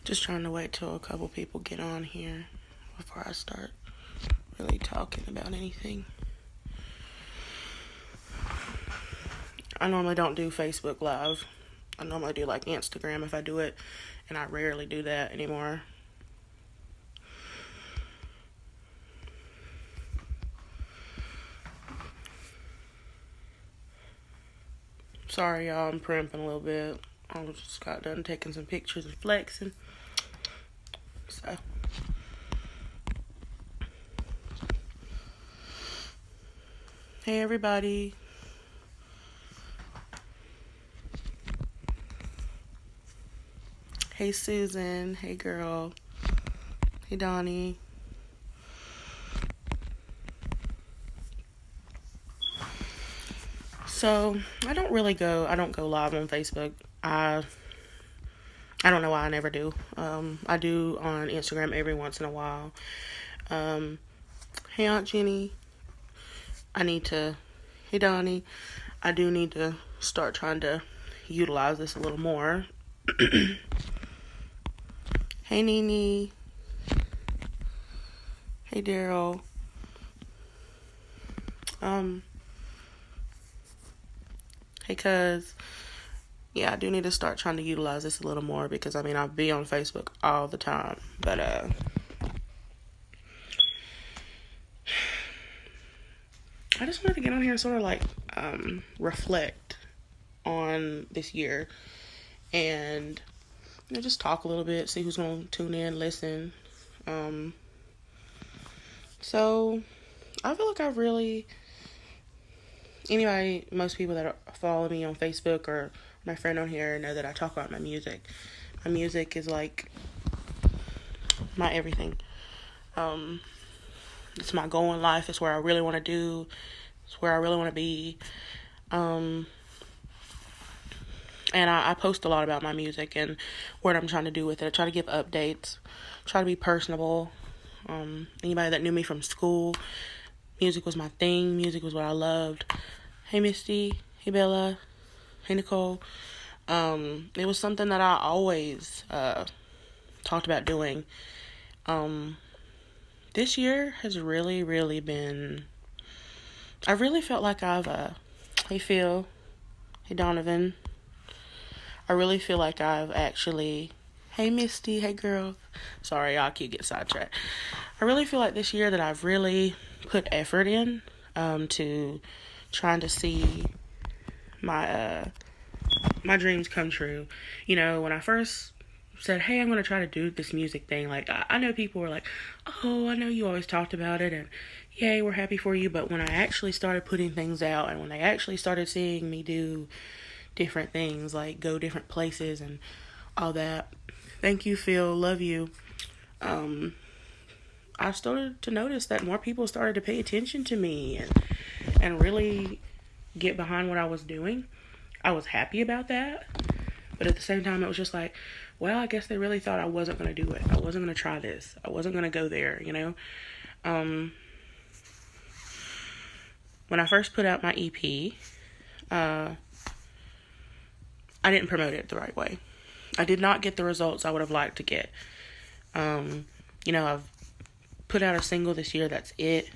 Just trying to wait till a couple people get on here before I start really talking about anything. I normally don't do Facebook Live. I normally do like Instagram if I do it, and I rarely do that anymore. Sorry, y'all, I'm primping a little bit. I just got done taking some pictures and flexing. So, hey everybody. Hey Susan. Hey girl. Hey Donnie. So, I don't go live on Facebook. I don't know why I never do. I do on Instagram every once in a while. Hey Aunt Jenny. Hey Donnie. I do need to start trying to utilize this a little more. Hey Nene. Hey Daryl. Hey cuz. Yeah, I do need to start trying to utilize this a little more because, I'll be on Facebook all the time. But, I just wanted to get on here and sort of reflect on this year and, just talk a little bit, see who's going to tune in, listen. So, I feel like most people that follow me on Facebook or my friend on here know that I talk about my music. My music is like my everything. It's my goal in life. It's where I really want to do. It's where I really want to be. And I post a lot about my music and what I'm trying to do with it. I try to give updates. Try to be personable. Anybody that knew me from school, music was my thing. Music was what I loved. Hey Misty. Hey Bella. Hey Nicole. It was something that I always talked about doing. This year has really, really been... I really felt like hey Phil. Hey Donovan. I really feel like I've actually... Hey Misty. Hey girl. Sorry, y'all keep getting sidetracked. I really feel like this year that I've really put effort in to trying to see my dreams come true. When I first said, hey, I'm going to try to do this music thing, I know people were like, oh, I know you always talked about it, and yay, we're happy for you. But when I actually started putting things out, and when they actually started seeing me do different things, like go different places and all that, thank you, Phil, love you, I started to notice that more people started to pay attention to me and really get behind what I was doing. I was happy about that, but at the same time, it was just like, well, I guess they really thought I wasn't going to do it. I wasn't going to try this. I wasn't going to go there, When I first put out my EP, I didn't promote it the right way. I did not get the results I would have liked to get. I've put out a single this year, that's it,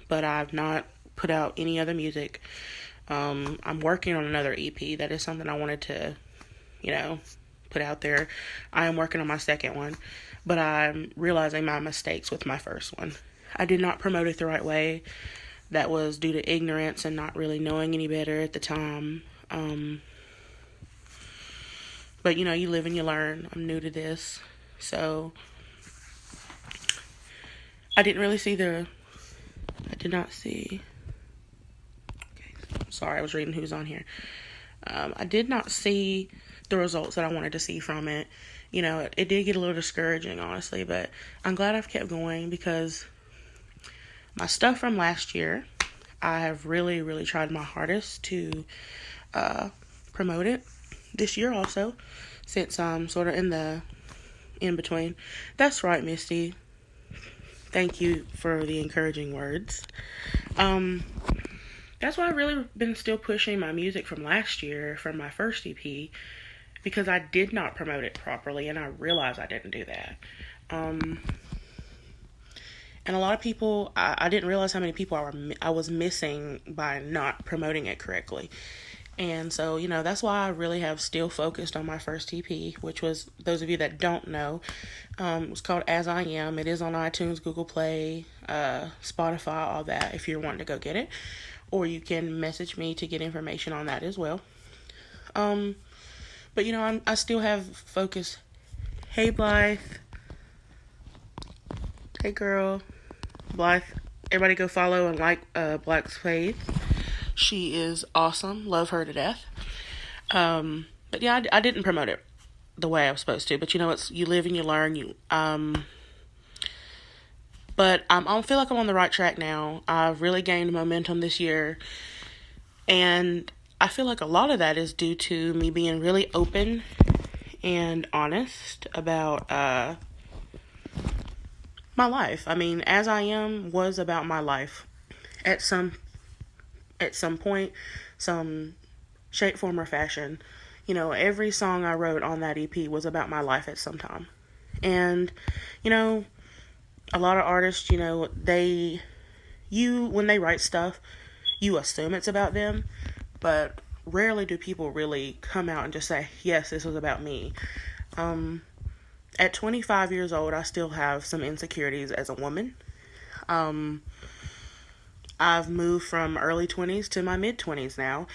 but I've not put out any other music. I'm working on another EP. That is something I wanted to, put out there. I am working on my second one, but I'm realizing my mistakes with my first one. I did not promote it the right way. That was due to ignorance and not really knowing any better at the time. But, you live and you learn. I'm new to this. So, I did not see... Sorry, I was reading who's on here. I did not see the results that I wanted to see from it. It did get a little discouraging, honestly, but I'm glad I've kept going because my stuff from last year, I have really, really tried my hardest to promote it this year also, since I'm sort of in between. That's right, Misty. Thank you for the encouraging words. That's why I've really been still pushing my music from last year, from my first EP, because I did not promote it properly, and I realized I didn't do that. And a lot of people, I didn't realize how many people I was missing by not promoting it correctly. And so, that's why I really have still focused on my first EP, which was, those of you that don't know, it was called As I Am. It is on iTunes, Google Play, Spotify, all that, if you're wanting to go get it. Or you can message me to get information on that as well. But, I still have focus. Hey, Blythe. Hey, girl. Blythe. Everybody go follow and like Black's Faith. She is awesome. Love her to death. But yeah, I didn't promote it the way I was supposed to. But it's you live and you learn. But I feel like I'm on the right track now. I've really gained momentum this year, and I feel like a lot of that is due to me being really open and honest about my life. I mean, As I Am was about my life at some point, some shape, form, or fashion. Every song I wrote on that EP was about my life at some time. And, a lot of artists, when they write stuff, you assume it's about them, but rarely do people really come out and just say, yes, this was about me. At 25 years old, I still have some insecurities as a woman. I've moved from early 20s to my mid 20s now,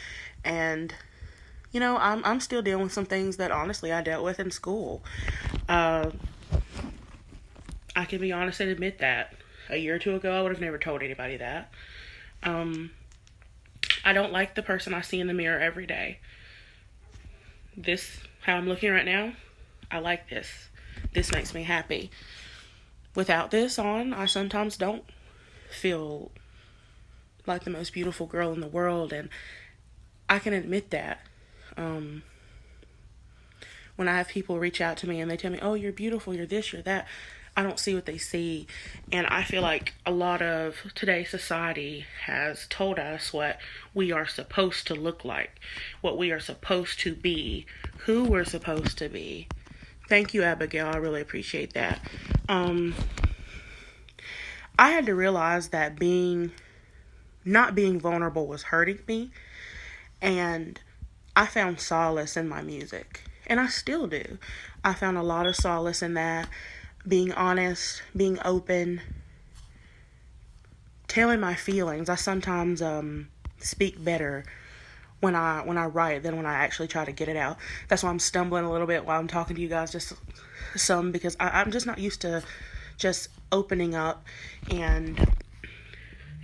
and I'm still dealing with some things that honestly I dealt with in school. I can be honest and admit that. A year or two ago, I would have never told anybody that. I don't like the person I see in the mirror every day. How I'm looking right now, I like this. This makes me happy. Without this on, I sometimes don't feel like the most beautiful girl in the world, and I can admit that. When I have people reach out to me and they tell me, oh, you're beautiful, you're this, you're that, I don't see what they see. And I feel like a lot of today's society has told us what we are supposed to look like, what we are supposed to be, who we're supposed to be. Thank you, Abigail. I really appreciate that. I had to realize that not being vulnerable was hurting me, and I found solace in my music, and I still do. I found a lot of solace in that, being honest, being open, telling my feelings. I sometimes speak better when I write than when I actually try to get it out. That's why I'm stumbling a little bit while I'm talking to you guys, just some, because I'm just not used to just opening up and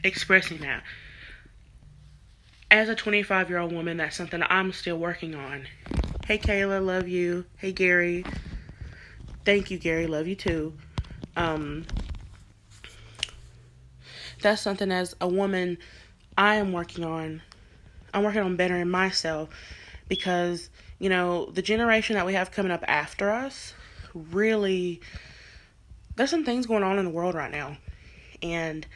expressing that. As a 25-year-old woman, that's something I'm still working on. Hey, Kayla, love you. Hey, Gary. Thank you, Gary. Love you, too. That's something as a woman I am working on. I'm working on bettering myself because, the generation that we have coming up after us, really, there's some things going on in the world right now. And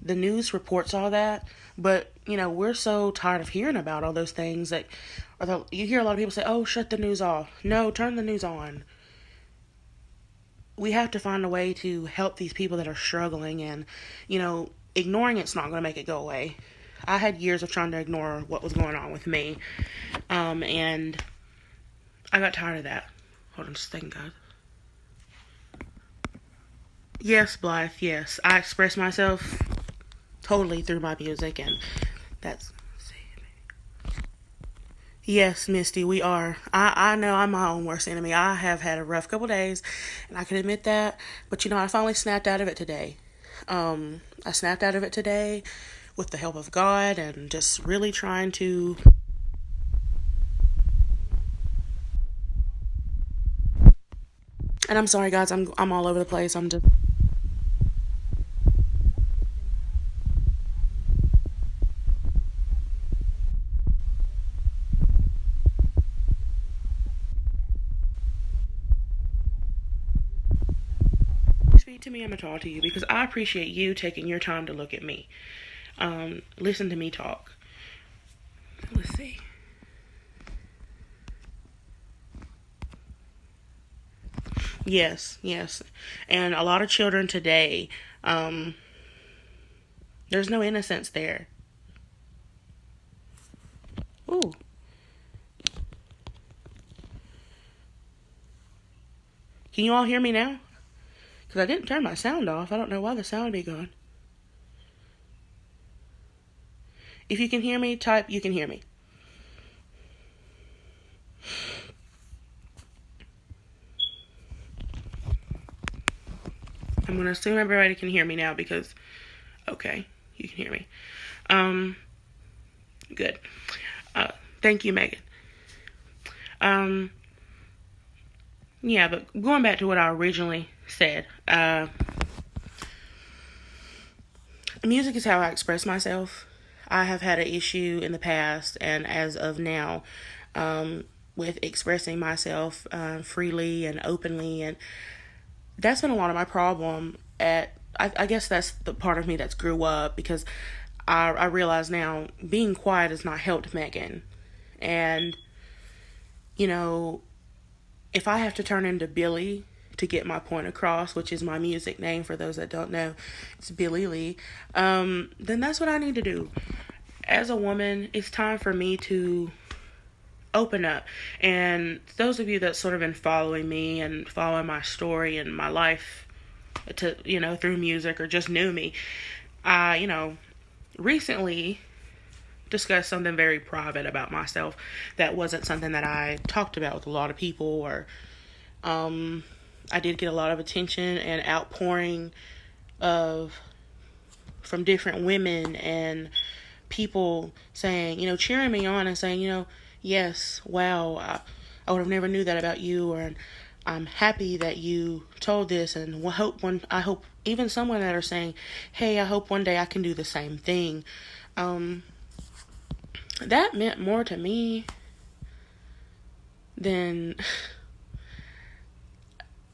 the news reports all that, but, we're so tired of hearing about all those things that, you hear a lot of people say, oh, shut the news off. No, turn the news on. We have to find a way to help these people that are struggling, and, ignoring it's not going to make it go away. I had years of trying to ignore what was going on with me, and I got tired of that. Hold on just a second, guys. Yes, Blythe, yes. I express myself totally through my music, and that's... Yes, Misty, we are. I know I'm my own worst enemy. I have had a rough couple days, and I can admit that, but I finally snapped out of it today. I snapped out of it today with the help of God, and just really trying to... And I'm sorry, guys, I'm all over the place. I'm just... Speak to me, I'm going to talk to you, because I appreciate you taking your time to look at me. Listen to me talk. Let's see. Yes, yes. And a lot of children today, there's no innocence there. Ooh. Can you all hear me now? Because I didn't turn my sound off. I don't know why the sound be gone. If you can hear me, type you can hear me. I'm going to assume everybody can hear me now because, okay, you can hear me. Good. Thank you, Megan. Yeah, but going back to what I originally said, music is how I express myself. I have had an issue in the past and as of now with expressing myself freely and openly, and that's been a lot of my problem. I guess that's the part of me that's grew up, because I realize now being quiet has not helped Megan. And, if I have to turn into Billy to get my point across, which is my music name for those that don't know, it's Billy Lee, then that's what I need to do. As a woman, it's time for me to open up. And those of you that sort of been following me and following my story and my life through music or just knew me, recently discussed something very private about myself that wasn't something that I talked about with a lot of people, or I did get a lot of attention and outpouring from different women and people saying, cheering me on and saying, yes, wow, I would have never knew that about you, or I'm happy that you told this, and I hope even someone that are saying, hey, I hope one day I can do the same thing. That meant more to me than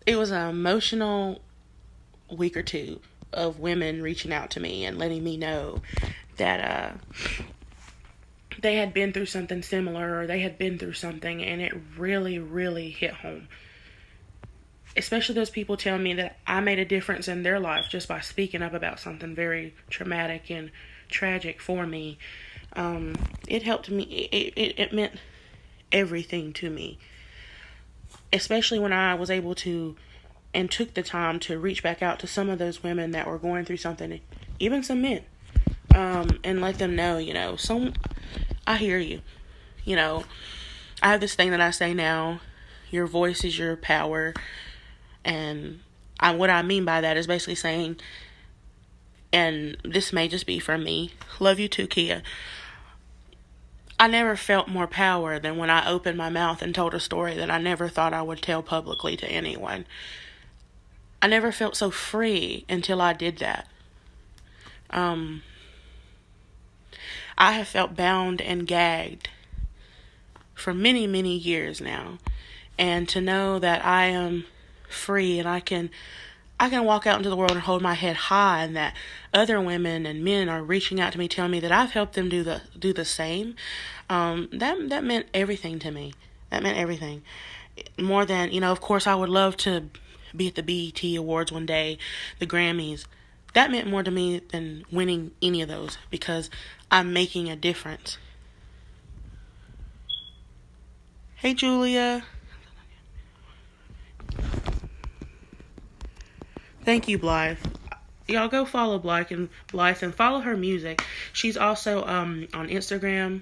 it was an emotional week or two of women reaching out to me and letting me know that they had been through something similar, or they had been through something, and it really, really hit home. Especially those people telling me that I made a difference in their life just by speaking up about something very traumatic and tragic for me. It helped me. It meant everything to me. Especially when I was able to and took the time to reach back out to some of those women that were going through something, even some men, and let them know, I hear you. I have this thing that I say now, your voice is your power. And what I mean by that is basically saying, and this may just be from me, love you too, Kia, I never felt more power than when I opened my mouth and told a story that I never thought I would tell publicly to anyone. I never felt so free until I did that. I have felt bound and gagged for many, many years now. And to know that I am free and I can walk out into the world and hold my head high, and that other women and men are reaching out to me, telling me that I've helped them do the same. That meant everything to me. That meant everything. More than, of course I would love to be at the BET Awards one day, the Grammys. That meant more to me than winning any of those, because I'm making a difference. Hey, Julia. Thank you, Blythe. Y'all go follow Blythe and follow her music. She's also on Instagram.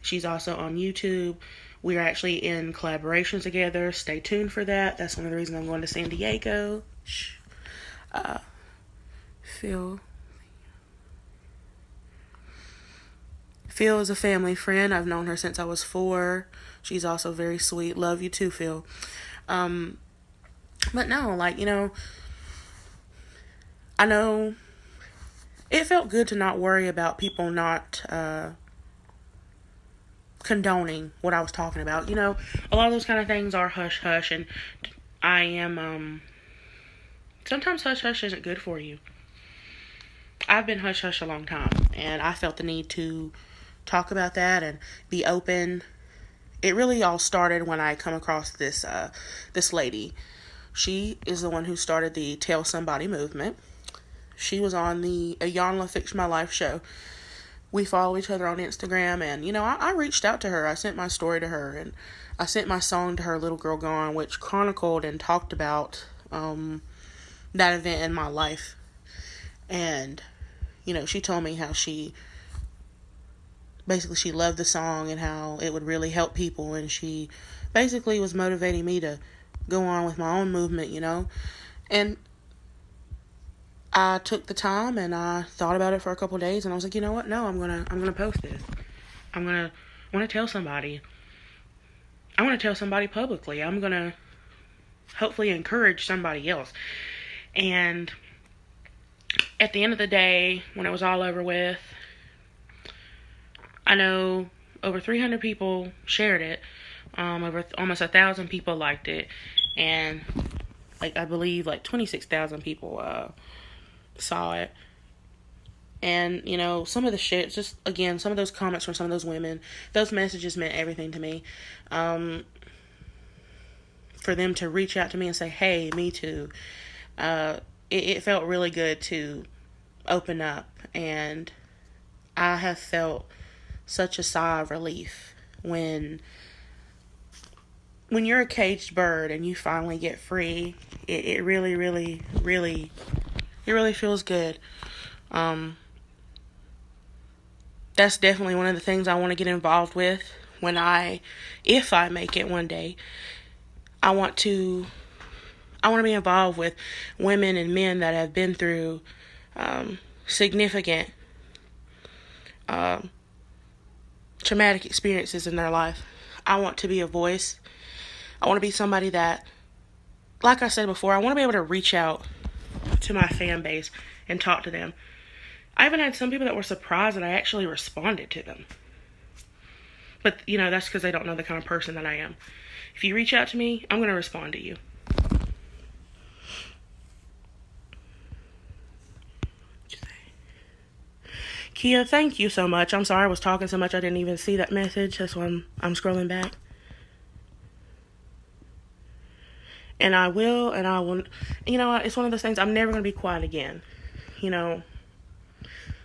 She's also on YouTube. We are actually in collaboration together. Stay tuned for that. That's one of the reasons I'm going to San Diego. Phil is a family friend. I've known her since I was 4. She's also very sweet. Love you too, Phil. But no, I know it felt good to not worry about people not condoning what I was talking about. A lot of those kind of things are hush hush, and I am sometimes hush hush isn't good for you. I've been hush hush a long time, and I felt the need to talk about that and be open. It really all started when I come across this lady. She is the one who started the Tell Somebody movement. She was on the Ayanla Fix My Life show. We follow each other on Instagram, and, I reached out to her. I sent my story to her, and I sent my song to her, Little Girl Gone, which chronicled and talked about that event in my life. And, she told me how she loved the song and how it would really help people, and she basically was motivating me to go on with my own movement, And I took the time and I thought about it for a couple of days, and I was like, you know what? No, I'm gonna post this. I want to tell somebody. I want to tell somebody publicly. I'm gonna hopefully encourage somebody else. And at the end of the day, when it was all over with, I know over 300 people shared it. Over almost 1,000 people liked it, and I believe 26,000 people saw it. And some of the shit, just again, some of those comments from some of those women, those messages meant everything to me. For them to reach out to me and say, hey, me too, it felt really good to open up, and I have felt such a sigh of relief when you're a caged bird and you finally get free. It really, really, really, it really feels good. That's definitely one of the things I want to get involved with if I make it one day. I want to be involved with women and men that have been through significant traumatic experiences in their life. I want to be a voice. I want to be somebody that, like I said before, I want to be able to reach out to my fan base and talk to them. I even had some people that were surprised that I actually responded to them. But, that's because they don't know the kind of person that I am. If you reach out to me, I'm going to respond to you. Kia, thank you so much. I'm sorry I was talking so much I didn't even see that message. That's why I'm scrolling back. And I will. It's one of those things, I'm never going to be quiet again.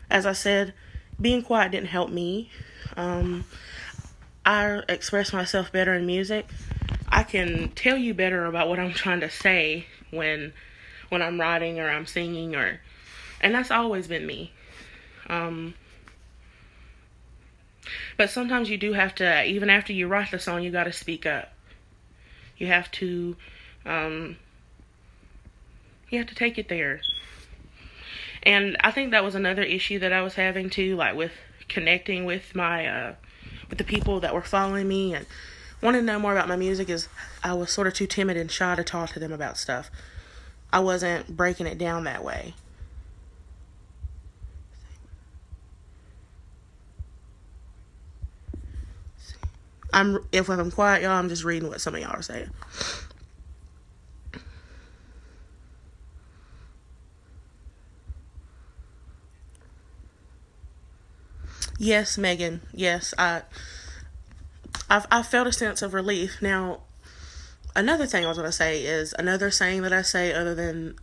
As I said, being quiet didn't help me. I express myself better in music. I can tell you better about what I'm trying to say when I'm writing or I'm singing, and that's always been me. But sometimes you do have to, even after you write the song, you got to speak up. You have to take it there. And I think that was another issue that I was having too, with connecting with my, with the people that were following me and wanting to know more about my music, is I was sort of too timid and shy to talk to them about stuff. I wasn't breaking it down that way. If I'm quiet, y'all, I'm just reading what some of y'all are saying. Yes, Megan. Yes, I've felt a sense of relief. Now, another thing I was going to say is another saying that I say other than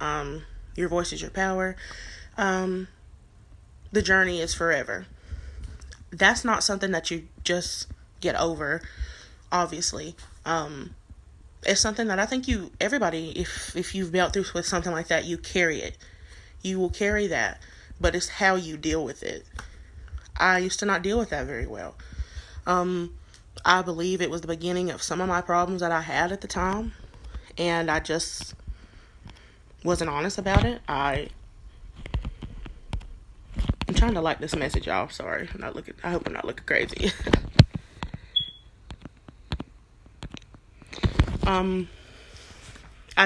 your voice is your power. The journey is forever. That's not something that you just get over, obviously. It's something that I think everybody, if you've dealt through with something like that, you carry it. You will carry that, but it's how you deal with it. I used to not deal with that very well. I believe it was the beginning of some of my problems that I had at the time, and I just wasn't honest about it. I'm trying to like this message, y'all. Sorry, I hope I'm not looking crazy. I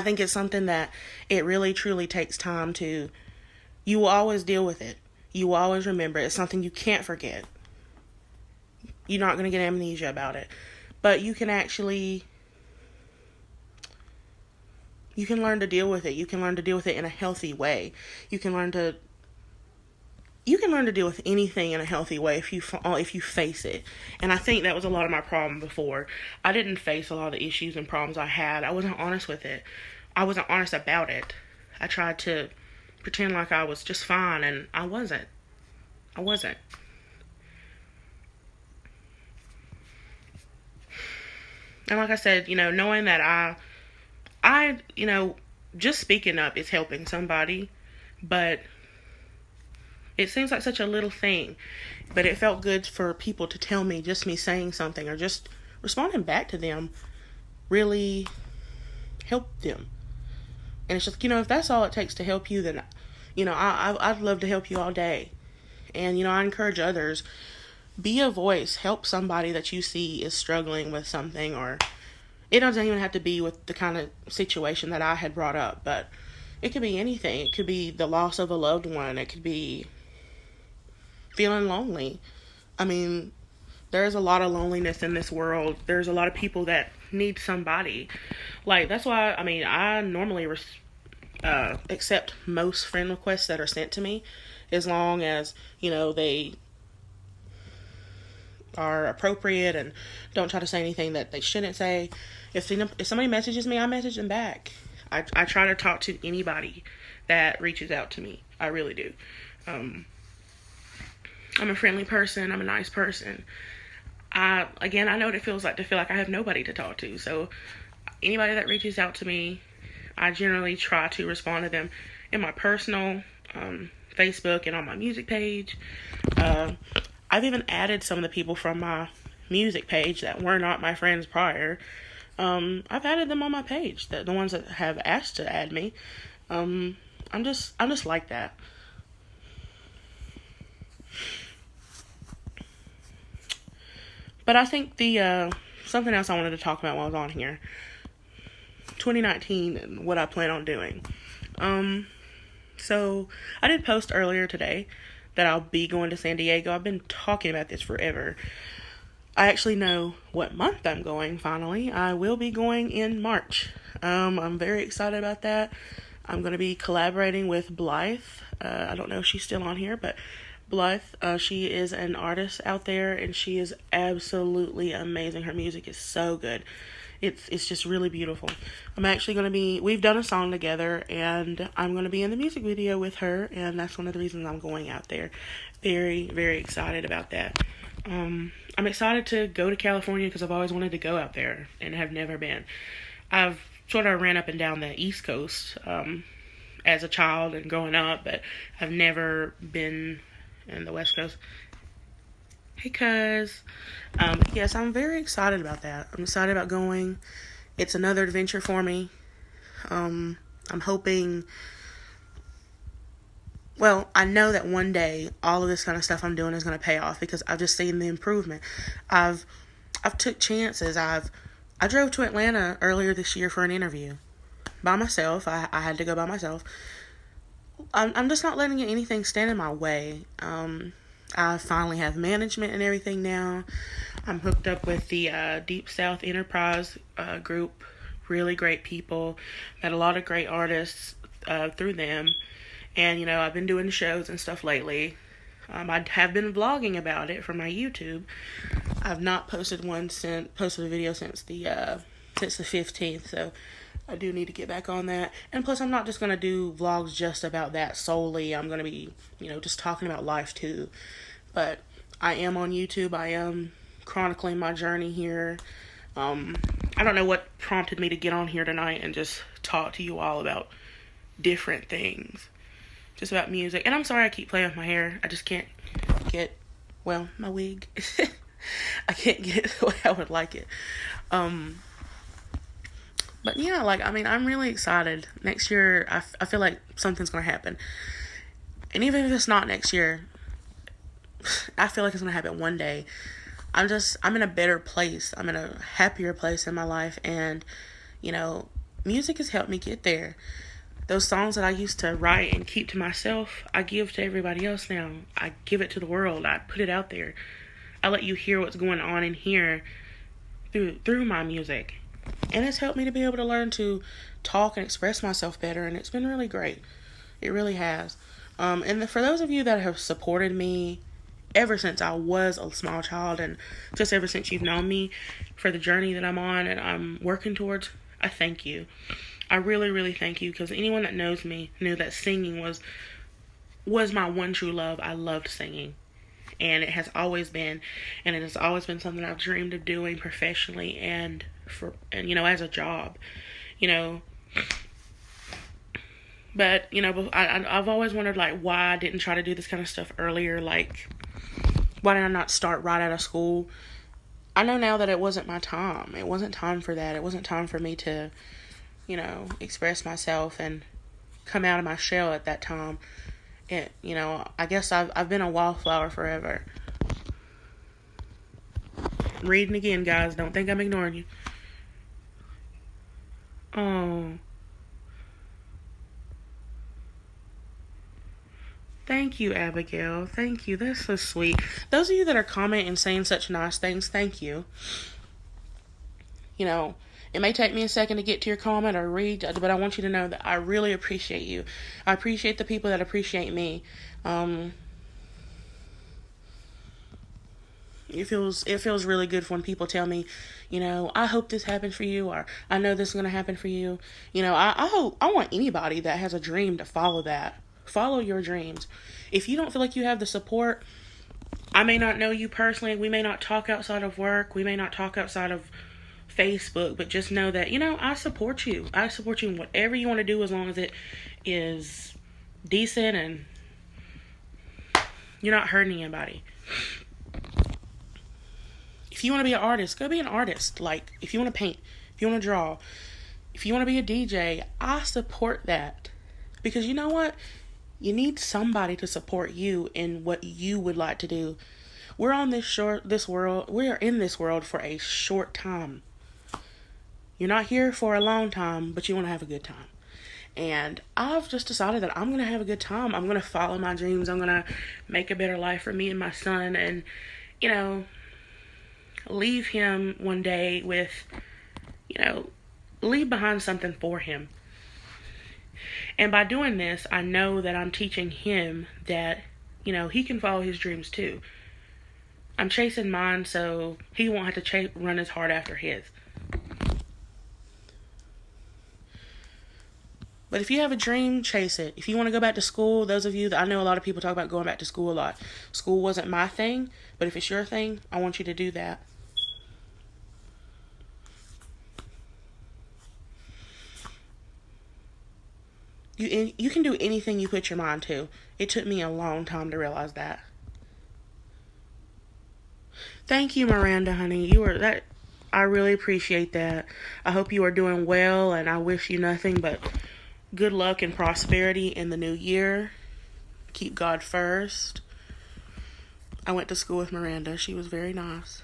think it's something that it really truly takes time to. You will always deal with it. You will always remember it. It's something you can't forget. You're not going to get amnesia about it. But you can learn to deal with it. You can learn to deal with it in a healthy way. You can learn to deal with anything in a healthy way if you face it. And I think that was a lot of my problem before. I didn't face a lot of the issues and problems I had. I wasn't honest with it. I wasn't honest about it. I tried to pretend like I was just fine, and I wasn't. I wasn't. And like I said, knowing that just speaking up is helping somebody, but it seems like such a little thing. But it felt good for people to tell me, just me saying something or just responding back to them really helped them. And it's just, if that's all it takes to help you, then, I'd love to help you all day. And, I encourage others, be a voice, help somebody that you see is struggling with something, or it doesn't even have to be with the kind of situation that I had brought up, but it could be anything. It could be the loss of a loved one. It could be feeling lonely. I mean, there's a lot of loneliness in this world. There's a lot of people that need somebody. Like, that's why, I normally accept most friend requests that are sent to me, as long as, they are appropriate and don't try to say anything that they shouldn't say. If somebody messages me, I message them back. I try to talk to anybody that reaches out to me. I really do. I'm a friendly person. I'm a nice person. I know what it feels like to feel like I have nobody to talk to. So anybody that reaches out to me, I generally try to respond to them in my personal Facebook and on my music page. I've even added some of the people from my music page that were not my friends prior. I've added them on my page, the ones that have asked to add me. I'm just like that. But I think the something else I wanted to talk about while I was on here, 2019 and what I plan on doing. So I did post earlier today that I'll be going to San Diego. I've been talking about this forever. I actually know what month I'm going, finally. I will be going in March. I'm very excited about that. I'm going to be collaborating with Blythe. I don't know if she's still on here, but Blythe, she is an artist out there, and she is absolutely amazing. Her music is so good. It's just really beautiful. I'm actually going to be, we've done a song together, and I'm going to be in the music video with her, and that's one of the reasons I'm going out there. Very, very excited about that. I'm excited to go to California because I've always wanted to go out there and have never been. I've sort of ran up and down the East Coast as a child and growing up, but I've never been in the West Coast. Hey, cuz. Yes, I'm very excited about that. I'm excited about going. It's another adventure for me. I'm hoping... Well, I know that one day all of this kind of stuff I'm doing is going to pay off because I've just seen the improvement. I've took chances. I drove to Atlanta earlier this year for an interview by myself. I had to go by myself. I'm just not letting anything stand in my way. I finally have management and everything now. I'm hooked up with the Deep South Enterprise group. Really great people. Met a lot of great artists through them. And, I've been doing shows and stuff lately. I have been vlogging about it for my YouTube. I've not posted a video since the 15th, so I do need to get back on that. And plus, I'm not just going to do vlogs just about that solely. I'm going to be, just talking about life too. But I am on YouTube. I am chronicling my journey here. I don't know what prompted me to get on here tonight and just talk to you all about different things. Just about music. And I'm sorry I keep playing with my hair. I just can't get, my wig. I can't get the way I would like it. But yeah, I'm really excited. Next year, I feel like something's going to happen. And even if it's not next year, I feel like it's going to happen one day. I'm in a better place. I'm in a happier place in my life. And, music has helped me get there. Those songs that I used to write and keep to myself, I give to everybody else now. I give it to the world. I put it out there. I let you hear what's going on in here through my music. And it's helped me to be able to learn to talk and express myself better, and it's been really great. It really has. And for those of you that have supported me ever since I was a small child, and just ever since you've known me for the journey that I'm on and I'm working towards, I thank you. I really, really thank you, because anyone that knows me knew that singing was my one true love. I loved singing, and it has always been, and it has always been something I've dreamed of doing professionally and as a job, you know. But I've always wondered, like, why I didn't try to do this kind of stuff earlier. Like, why did I not start right out of school? I know now that it wasn't my time. It wasn't time for that. It wasn't time for me to, express myself and come out of my shell at that time. I guess I've been a wallflower forever. Reading again, guys. Don't think I'm ignoring you. Oh. Thank you, Abigail. Thank you. That's so sweet. Those of you that are commenting and saying such nice things, thank you. It may take me a second to get to your comment or read, but I want you to know that I really appreciate you. I appreciate the people that appreciate me. It feels really good when people tell me, I hope this happens for you, or I know this is going to happen for you. I want anybody that has a dream to follow that. Follow your dreams. If you don't feel like you have the support, I may not know you personally. We may not talk outside of work. We may not talk outside of Facebook, but just know that, I support you. I support you in whatever you want to do, as long as it is decent and you're not hurting anybody. If you want to be an artist, go be an artist. Like, if you want to paint, if you want to draw, if you want to be a DJ, I support that. Because you know what? You need somebody to support you in what you would like to do. We're on this world. We are in this world for a short time. You're not here for a long time, but you want to have a good time. And I've just decided that I'm going to have a good time. I'm going to follow my dreams. I'm going to make a better life for me and my son. And, leave him one day with, leave behind something for him. And by doing this, I know that I'm teaching him that, he can follow his dreams too. I'm chasing mine so he won't have to run as hard after his. But if you have a dream, chase it. If you want to go back to school, those of you that I know, a lot of people talk about going back to school a lot. School wasn't my thing, but if it's your thing, I want you to do that. You can do anything you put your mind to. It took me a long time to realize that. Thank you, Miranda, honey. I really appreciate that. I hope you are doing well, and I wish you nothing but good luck and prosperity in the new year. Keep God first. I went to school with Miranda. She was very nice.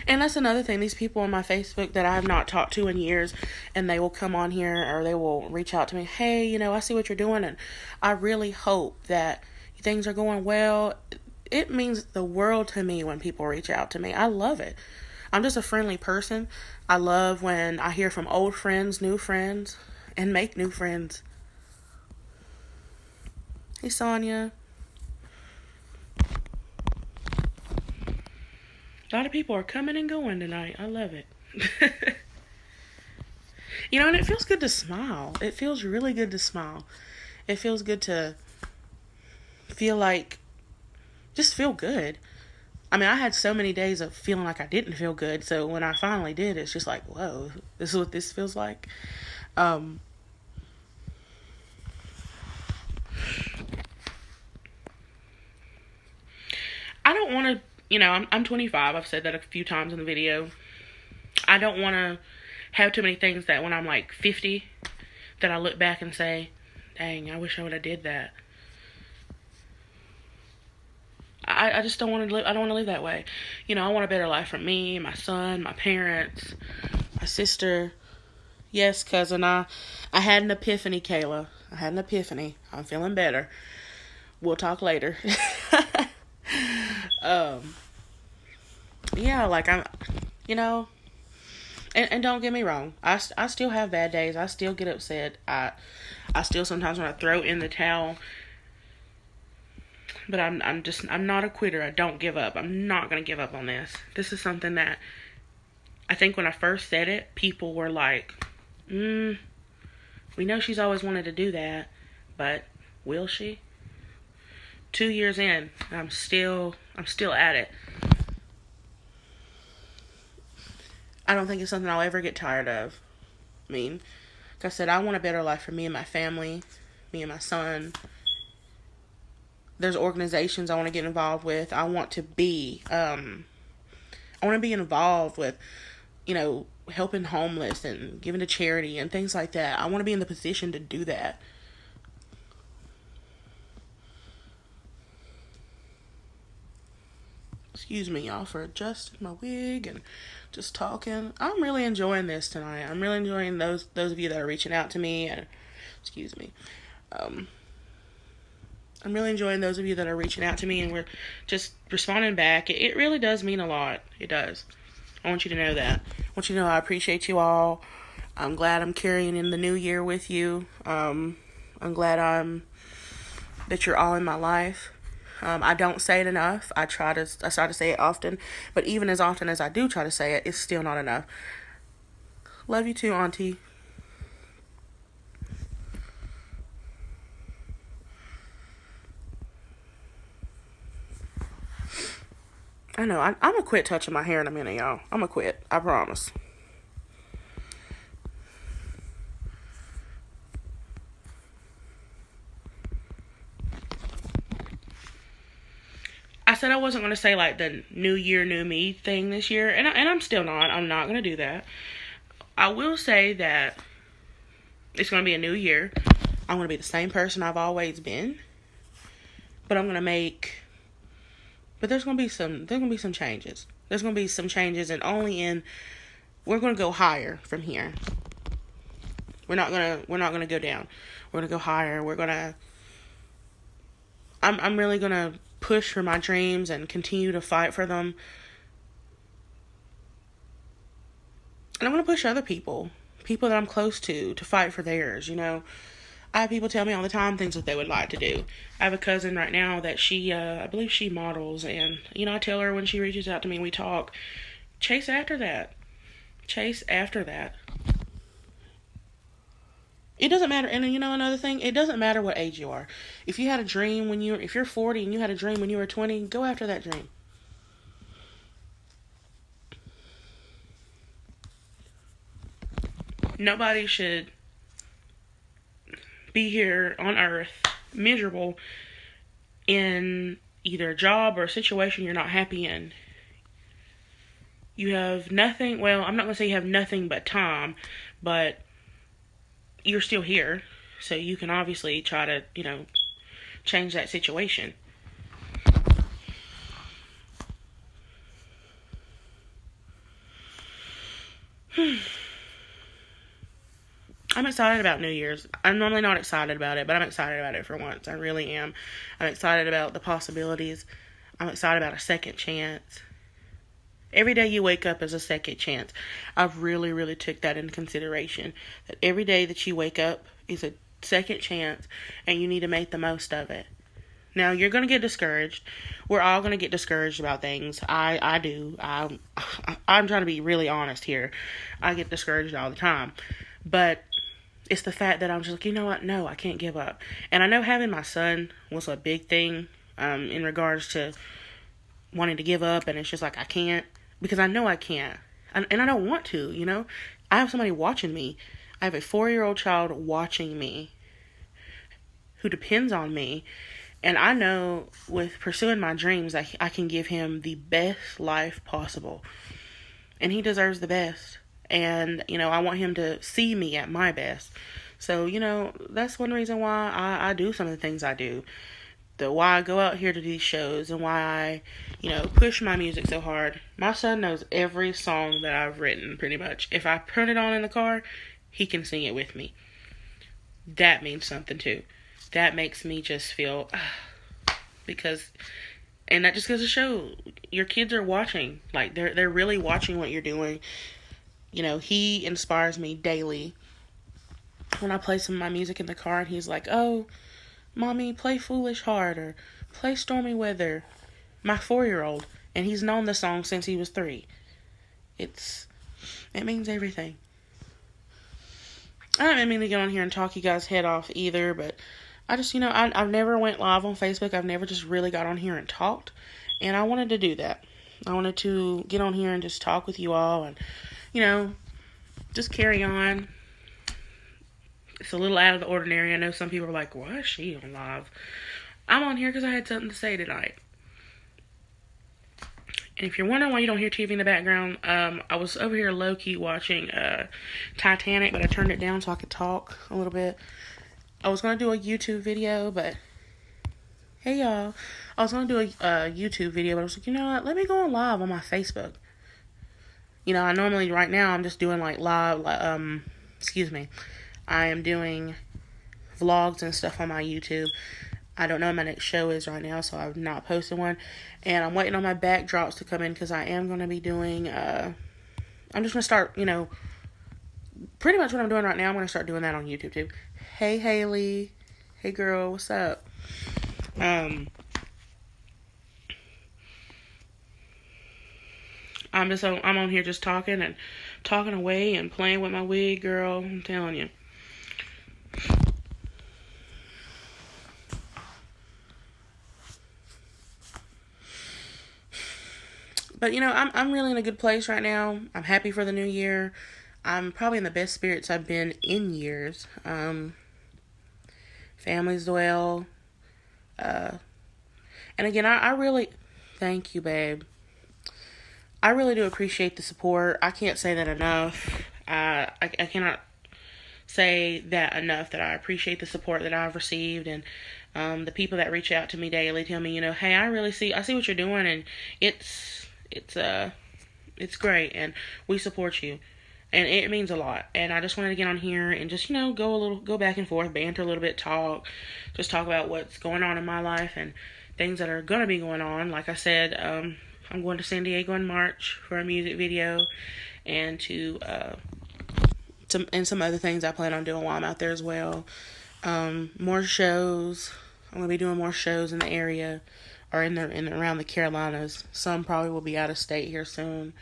And that's another thing. These people on my Facebook that I have not talked to in years, and they will come on here or they will reach out to me. Hey, I see what you're doing, and I really hope that things are going well. It means the world to me when people reach out to me. I love it. I'm just a friendly person. I love when I hear from old friends, new friends, and make new friends. Hey, Sonia. A lot of people are coming and going tonight. I love it. And it feels good to smile. It feels really good to smile. It feels good to just feel good. I mean, I had so many days of feeling like I didn't feel good. So when I finally did, it's just like, whoa, this is what this feels like. I don't want to, I'm 25. I've said that a few times in the video. I don't want to have too many things that when I'm like 50, that I look back and say, dang, I wish I would have did that. I just don't want to live. I don't want to live that way. I want a better life for me, my son, my parents, my sister. Yes, cousin, I had an epiphany, Kayla. I had an epiphany. I'm feeling better. We'll talk later. Yeah, like I'm, and don't get me wrong. I still have bad days. I still get upset. I still sometimes want to throw in the towel. But I'm not a quitter. I don't give up. I'm not going to give up on this. This is something that I think when I first said it, people were like, we know she's always wanted to do that, but will she? 2 years in, I'm still at it. I don't think it's something I'll ever get tired of. I mean, like I said, I want a better life for me and my family, me and my son. There's organizations I want to get involved with. I want to be involved with, helping homeless and giving to charity and things like that. I want to be in the position to do that. Excuse me, y'all, for adjusting my wig and just talking. I'm really enjoying this tonight. I'm really enjoying those of you that are reaching out to me. And excuse me. I'm really enjoying those of you that are reaching out to me and we're just responding back. It really does mean a lot. It does. I want you to know that. I want you to know I appreciate you all. I'm glad I'm carrying in the new year with you. I'm glad that you're all in my life. I don't say it enough. I try to say it often, but even as often as I do try to say it, it's still not enough. Love you too, Auntie. I know, I'm gonna quit touching my hair in a minute, y'all. I'm gonna quit. I promise. I said I wasn't going to say like the new year, new me thing this year, and I'm still not. I'm not going to do that. I will say that it's going to be a new year. I'm going to be the same person I've always been, but there's going to be some changes. There's going to be some changes, and we're going to go higher from here. We're not going to go down. We're going to go higher. I'm really going to push for my dreams and continue to fight for them. And I'm going to push other people that I'm close to fight for theirs, I have people tell me all the time things that they would like to do. I have a cousin right now that I believe she models, and, I tell her when she reaches out to me and we talk, chase after that. It doesn't matter, and another thing, it doesn't matter what age you are. If you had a dream if you're 40 and you had a dream when you were 20, go after that dream. Nobody should be here on earth miserable in either a job or a situation you're not happy in. You have nothing, well, I'm not going to say you have nothing but time, but you're still here, so you can obviously try to, change that situation. I'm excited about New Year's. I'm normally not excited about it, but I'm excited about it for once. I really am. I'm excited about the possibilities. I'm excited about a second chance. Every day you wake up is a second chance. I've really, really took that into consideration. That every day that you wake up is a second chance, and you need to make the most of it. Now, you're going to get discouraged. We're all going to get discouraged about things. I do. I'm trying to be really honest here. I get discouraged all the time. But it's the fact that I'm just like, you know what? No, I can't give up. And I know having my son was a big thing in regards to wanting to give up. And it's just like, I can't. Because I know I can't. And I don't want to, I have somebody watching me. I have a 4-year-old child watching me who depends on me. And I know with pursuing my dreams, I can give him the best life possible. And he deserves the best. And, I want him to see me at my best. So, that's one reason why I do some of the things I do. Why I go out here to these shows and why I, push my music so hard. My son knows every song that I've written, pretty much. If I turn it on in the car, he can sing it with me. That means something, too. That makes me just feel, and that just goes to show, your kids are watching. Like, they're really watching what you're doing. He inspires me daily. When I play some of my music in the car and he's like, oh, Mommy, play Foolish Heart or Play Stormy Weather. My 4-year-old, and he's known the song since he was 3. It means everything. I don't mean to get on here and talk you guys' head off either, but I just, I've never went live on Facebook. I've never just really got on here and talked, and I wanted to do that. I wanted to get on here and just talk with you all and, just carry on. It's a little out of the ordinary. I know some people are like, why is she on live? I'm on here because I had something to say tonight. And if you're wondering why you don't hear TV in the background, I was over here low-key watching Titanic, but I turned it down so I could talk a little bit. I was going to do a YouTube video, but... Hey, y'all. I was going to do a YouTube video, but I was like, you know what? Let me go on live on my Facebook. I normally, right now, I'm just doing, like, live, I am doing vlogs and stuff on my YouTube. I don't know what my next show is right now, so I've not posted one. And I'm waiting on my backdrops to come in because I am going to be doing, I'm just going to start, pretty much what I'm doing right now, I'm going to start doing that on YouTube too. Hey, Haley. Hey, girl, what's up? I'm on here just talking away and playing with my wig, girl. I'm telling you. But, I'm really in a good place right now. I'm happy for the new year. I'm probably in the best spirits I've been in years. Family's well. And again, I really... Thank you, babe. I really do appreciate the support. I can't say that enough. I cannot say that enough, that I appreciate the support that I've received, and the people that reach out to me daily tell me, hey, I see what you're doing, and it's great, and we support you, and it means a lot. And I just wanted to get on here and just go back and forth, banter a little bit, talk about what's going on in my life and things that are gonna be going on. Like I said, I'm going to San Diego in March for a music video, and and some other things I plan on doing while I'm out there as well. More shows. I'm gonna be doing more shows in the area, or in around the Carolinas. Some probably will be out of state here soon.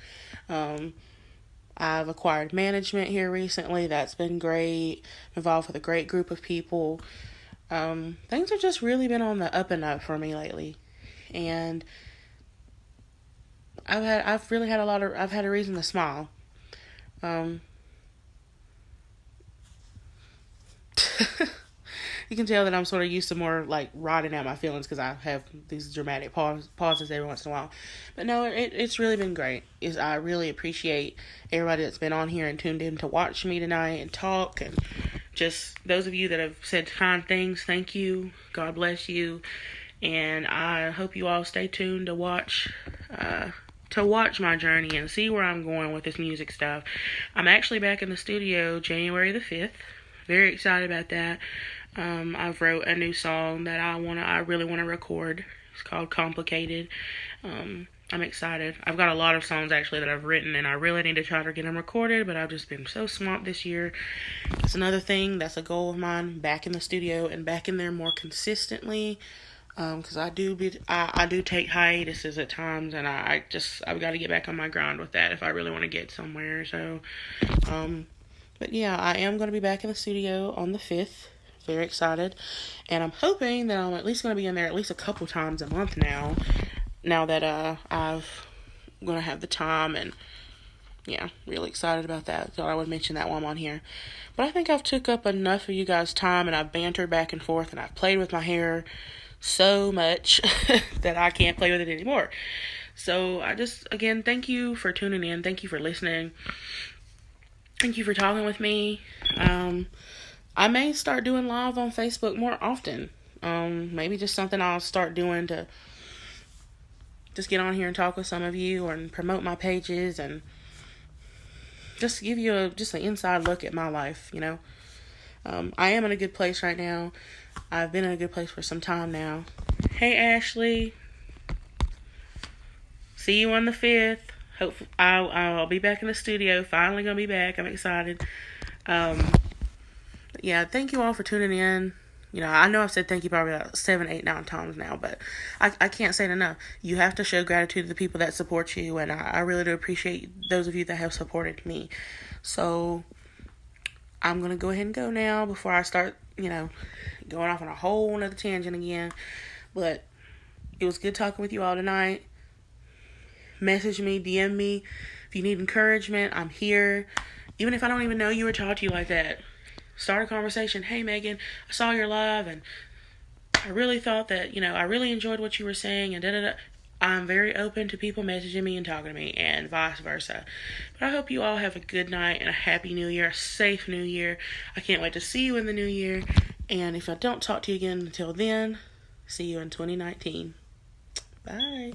I've acquired management here recently. That's been great. I'm involved with a great group of people. Things have just really been on the up and up for me lately, and I've had a reason to smile. You can tell that I'm sort of used to more like rotting out my feelings because I have these dramatic pauses every once in a while. But no, it's really been great. I really appreciate everybody that's been on here and tuned in to watch me tonight and talk, and just those of you that have said kind things, thank you. God bless you. And I hope you all stay tuned to watch my journey and see where I'm going with this music stuff. I'm actually back in the studio January the 5th. Very excited about that. I've wrote a new song that I really want to record. It's called Complicated. I'm excited. I've got a lot of songs actually that I've written, and I really need to try to get them recorded, but I've just been so swamped this year. That's another thing. That's a goal of mine, back in the studio and back in there more consistently. Because I do take hiatuses at times, and I've got to get back on my grind with that if I really want to get somewhere. So, but yeah, I am going to be back in the studio on the 5th. Very excited, and I'm hoping that I'm at least going to be in there at least a couple times a month now that I'm going to have the time, and yeah, really excited about that. Thought I would mention that while I'm on here. But I think I've took up enough of you guys' time, and I've bantered back and forth, and I've played with my hair so much that I can't play with it anymore. So again, thank you for tuning in. Thank you for listening. Thank you for talking with me. I may start doing live on Facebook more often. Maybe just something I'll start doing to just get on here and talk with some of you and promote my pages and just give you an inside look at my life, I am in a good place right now. I've been in a good place for some time now. Hey, Ashley. See you on the 5th. Hopefully, I'll be back in the studio. Finally gonna be back. I'm excited. Yeah, thank you all for tuning in. You know, I know I've said thank you probably about 7, 8, 9 times now, but I can't say it enough. You have to show gratitude to the people that support you, and I really do appreciate those of you that have supported me. So I'm going to go ahead and go now before I start, going off on a whole nother tangent again. But it was good talking with you all tonight. Message me, DM me. If you need encouragement, I'm here. Even if I don't even know you or talk to you like that, start a conversation. Hey, Megan, I saw your live, and I really thought that, I really enjoyed what you were saying, and da-da-da. I'm very open to people messaging me and talking to me, and vice versa. But I hope you all have a good night and a happy new year, a safe new year. I can't wait to see you in the new year. And if I don't talk to you again until then, see you in 2019. Bye.